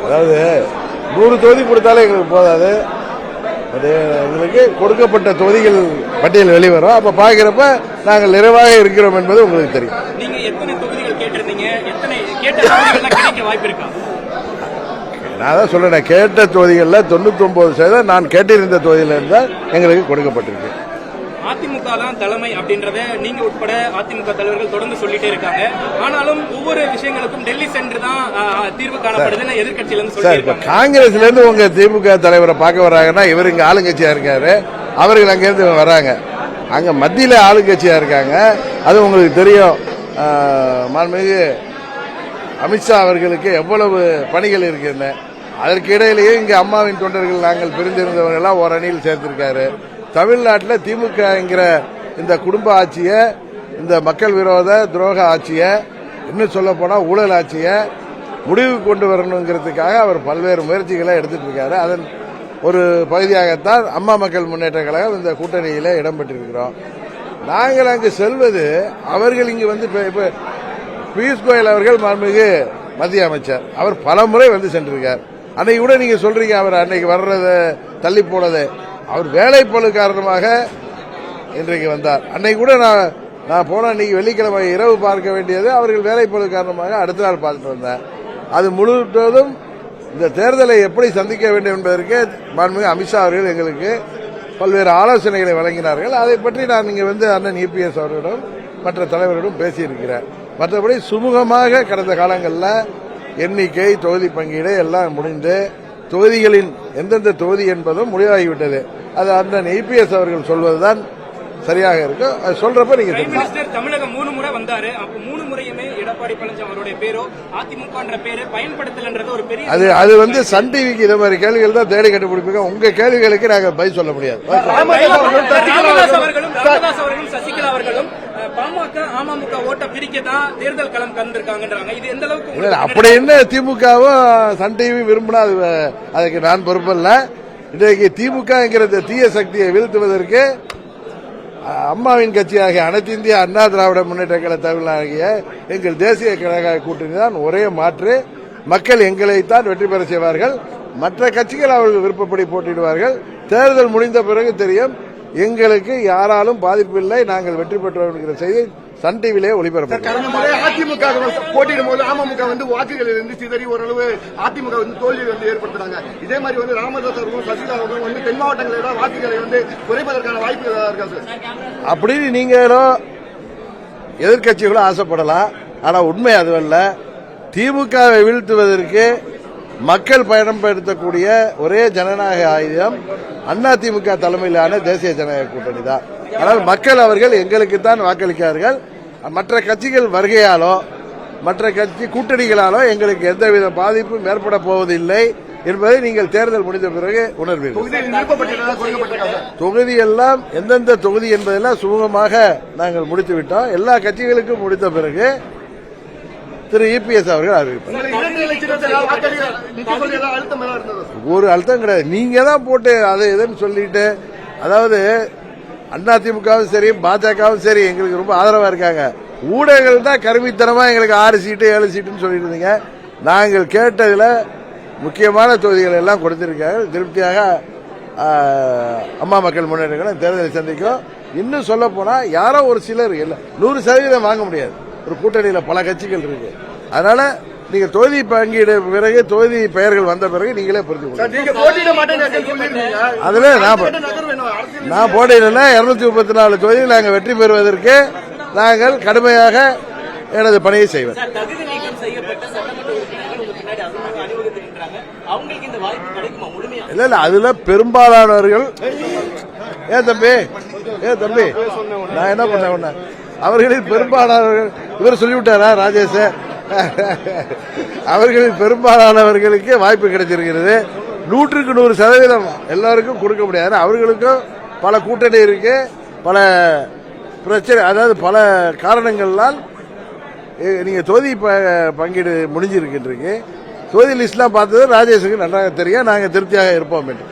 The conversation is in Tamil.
அதாவது 100 தொகுதி கொடுத்தாலே எங்களுக்கு போதாது. அது எங்களுக்கு கொடுக்கப்பட்ட தொகுதிகள் பட்டியல் வெளிவரும். அப்ப பாக்கிறப்ப நாங்கள் நிறைவாக இருக்கிறோம் என்பது உங்களுக்கு தெரியும். நீங்க எத்தனை தொகுதிகள் கேட்டிருந்தீங்க? எத்தனை கேட்ட தொகுதிகள் கிடைக்க வாய்ப்பு இருக்கா? நான் தான் சொல்றேன், கேட்ட தொகுதிகளில் 99% நான் கேட்டிருந்த தொகுதியில இருந்தால் எங்களுக்கு கொடுக்கப்பட்டிருக்கு. அதிமுக தான் தலைமை அப்படின்றத நீங்க உட்பட அதிமுக தலைவர்கள் தொடர்ந்து சொல்லிட்டே இருக்காங்க. ஆனாலும் ஒவ்வொரு விஷயங்களுக்கும் டெல்லி சென்று தான் தீர்வு காணப்படுதுன்னு எதிர்கட்சியில இருந்து சொல்லியிருக்காங்க. காங்கிரஸ்ல இருந்து உங்க திமுக தலைவரை பார்க்க வராங்கன்னா இவர் இங்க ஆளுங்கட்சியா இருக்காரு, அவர்கள் அங்கிருந்து வராங்க. அங்க மத்தியில ஆளுங்கட்சியா இருக்காங்க. அது உங்களுக்கு தெரியும். மாண்புமிகு அமித்ஷா அவர்களுக்கு எவ்வளவு பணிகள் இருக்குன்னு. அதற்கு இடையிலேயே இங்க அம்மாவின் தொண்டர்கள் நாங்கள் பிரிந்திருந்தவர்கள் எல்லாம் ஒரு அணியில் சேர்த்திருக்காரு. தமிழ்நாட்டில் திமுகங்கிற இந்த குடும்ப ஆட்சியை, இந்த மக்கள் விரோத துரோக ஆட்சியை, இன்னும் சொல்ல போனா ஊழல் ஆட்சியை முடிவு கொண்டு வரணுங்கிறதுக்காக அவர் பல்வேறு முயற்சிகளை எடுத்துட்டு இருக்காரு. அதன் ஒரு பகுதியாகத்தான் அம்மா மக்கள் முன்னேற்ற கழகம் இந்த கூட்டணியில இடம்பெற்றிருக்கிறோம். நாங்கள் அங்கு செல்வது, அவர்கள் இங்கு வந்து பியூஷ் கோயல் அவர்கள் மாண்புமிகு மத்திய அமைச்சர், அவர் பல முறை வந்து சென்றிருக்கார். அன்னைக்கு கூட நீங்க சொல்றீங்க அவர் அன்னைக்கு வர்றத தள்ளி போனது, அவர் வேலைப்பளு காரணமாக இன்றைக்கு வந்தார். அன்னைக்கு கூட நான் போன அன்னைக்கு வெள்ளிக்கிழமை இரவு பார்க்க வேண்டியது, அவர்கள் வேலைப்பளு காரணமாக அடுத்த நாள் பார்த்துட்டு வந்தேன். அது முழுவதும் இந்த தேர்தலை எப்படி சந்திக்க வேண்டும் என்பதற்கு மாண்புமிகு அமித்ஷா அவர்கள் எங்களுக்கு பல்வேறு ஆலோசனைகளை வழங்கினார்கள். அதை பற்றி நான் இங்கே வந்து அண்ணன் இபிஎஸ் அவர்களிடம் மற்ற தலைவர்களிடம் பேசியிருக்கிறேன். மற்றபடி சுமூகமாக கடந்த காலங்களில் எண்ணிக்கை, தொகுதி பங்கீடு எல்லாம் முடிந்து தொகுதிகளின் எந்தெந்த தொகுதி என்பதும் முடிவாகிவிட்டது. அது அண்ணன் இபிஎஸ் அவர்கள் சொல்வதுதான் சரியாக இருக்கும். அது சொல்றப்ப நீங்க தமிழகம் 3 முறை வந்தாரு. அப்ப 3 முறையுமே எடப்பாடி பழனிசாமி அவருடைய பேரோ அதிமுக பேரு பயன்படுத்தலன்றது ஒரு பெரிய அது வந்து சன் டிவிக்கு இதை மாதிரி கேள்விகள் தான் தேடி கண்டுபிடிப்பீங்க. உங்க கேள்விகளுக்கு நாங்க பதில் சொல்ல முடியாது. ராமதாஸ் அவர்களும் சசிகலா அவர்களும் பாமக அமமுக ஓட்ட பிரிக்கதான் தேர்தல் களம் கண்டிருக்காங்க. இது எந்த அளவுக்கு அப்படி என்ன திமுகவும் சன் டிவி விரும்பினா அதுக்கு நான் பொறுப்பல்ல. இன்றைக்கு திமுகங்கிற தீய சக்தியை வீழ்த்துவதற்கு அம்மாவின் கட்சியாகிய அனைத்து இந்திய அண்ணா திராவிட முன்னேற்ற கழக தலைவர்களாகிய எங்கள் தேசிய கழக கூட்டணி தான் ஒரே மாற்று. மக்கள் எங்களைத்தான் வெற்றி பெற செய்வார்கள். மற்ற கட்சிகள் அவர்கள் விருப்பப்படி போட்டியிடுவார்கள். தேர்தல் முடிந்த பிறகு தெரியும். எங்களுக்கு யாராலும் பாதிப்பில்லை, நாங்கள் வெற்றி பெற்றோம் என்கிற செய்தி சன் டிவிலே ஒளிபரப்பு. அதிமுக போட்டியிடும் போது அமமுக வந்து வாக்குகளில் இருந்து சிதறி ஓரளவு அதிமுக வந்து தோல்வி வந்து ஏற்படுத்துறாங்க. இதே மாதிரி வந்து ராமதாஸ் அவர்களும் சசிகலா அவர்களும் வந்து தென் மாவட்டங்களோட வாக்குகளை வந்து குறைப்பதற்கான வாய்ப்பு இருக்காது. அப்படின்னு நீங்களும் எதிர்கட்சிகளும் ஆசைப்படலாம். ஆனா உண்மை அதுவல்ல. திமுகவை வீழ்த்துவதற்கு மக்கள் பயன்படுத்தக்கூடிய ஒரே ஜனநாயக ஆயுதம் அதிமுக தலைமையிலான தேசிய ஜனநாயக கூட்டணி தான். ஆனால் மக்கள் அவர்கள் எங்களுக்கு தான் வாக்களிக்கிறார்கள். மற்ற கட்சிகள் வருகையாலோ மற்ற கட்சி கூட்டணிகளாலோ எங்களுக்கு எந்தவித பாதிப்பும் ஏற்பட போவதில்லை என்பதை நீங்கள் தேர்தல் முடிந்த பிறகு உணர்வீர்கள். தொகுதி எல்லாம் எந்தெந்த தொகுதி என்பதெல்லாம் சுமூகமாக நாங்கள் முடித்துவிட்டோம். எல்லா கட்சிகளுக்கும் முடித்த பிறகு திரு இபிஎஸ் அவர்கள் அறிவிப்பார். ஒரு அழுத்தம் கிடையாது. நீங்க தான் போட்டு அதை எதுன்னு சொல்லிட்டு, அதாவது அதிமுகவும் சரி பாஜகவும் சரி எங்களுக்கு ரொம்ப ஆதரவா இருக்காங்க. ஊடகங்கள் தான் கருமித்தனமா எங்களுக்கு 6 சீட்டு 7 சீட்டுன்னு சொல்லிட்டு இருந்தீங்க. நாங்கள் கேட்டதுல முக்கியமான தொகுதிகள் எல்லாம் கொடுத்திருக்காங்க. திருப்தியாக அம்மா மக்கள் முன்னேற்ற தேர்தலை சந்திக்கும். இன்னும் சொல்ல போனா யாரோ ஒரு சிலர் 100% வாங்க முடியாது. ஒரு கூட்டணியில பல கட்சிகள் இருக்கு. அதனால நீங்க தொகுதி பங்கீடு பிறகு தொகுதி பெயர்கள் வந்த பிறகு நீங்களே புரிஞ்சுக்கணும். அதுல நான் போட்டியிடல. 234 தொகுதியில் நாங்கள் வெற்றி பெறுவதற்கு நாங்கள் கடுமையாக எனது பணியை செய்வேன். இல்ல இல்ல, அதுல பெரும்பாலானவர்கள் ஏன் தம்பி நான் என்ன பண்ண, அவர்களில் பெரும்பாலானவர்கள் இவர் சொல்லிவிட்டாரா ராஜேஷ், அவர்களில் பெரும்பாலானவர்களுக்கு வாய்ப்பு கிடைச்சிருக்கிறது. 100க்கு 100% எல்லாருக்கும் கொடுக்க முடியாது. அவர்களுக்கும் பல கூட்டணி இருக்கு, பல பிரச்சனை, அதாவது பல காரணங்களால் நீங்க தொகுதி பங்கீடு முடிஞ்சிருக்கின்றிருக்கு. தொகுதி லிஸ்ட்லாம் பார்த்தது ராஜேஷுக்கு நன்றாக தெரியும். நாங்கள் திருப்தியாக இருப்போம் என்று.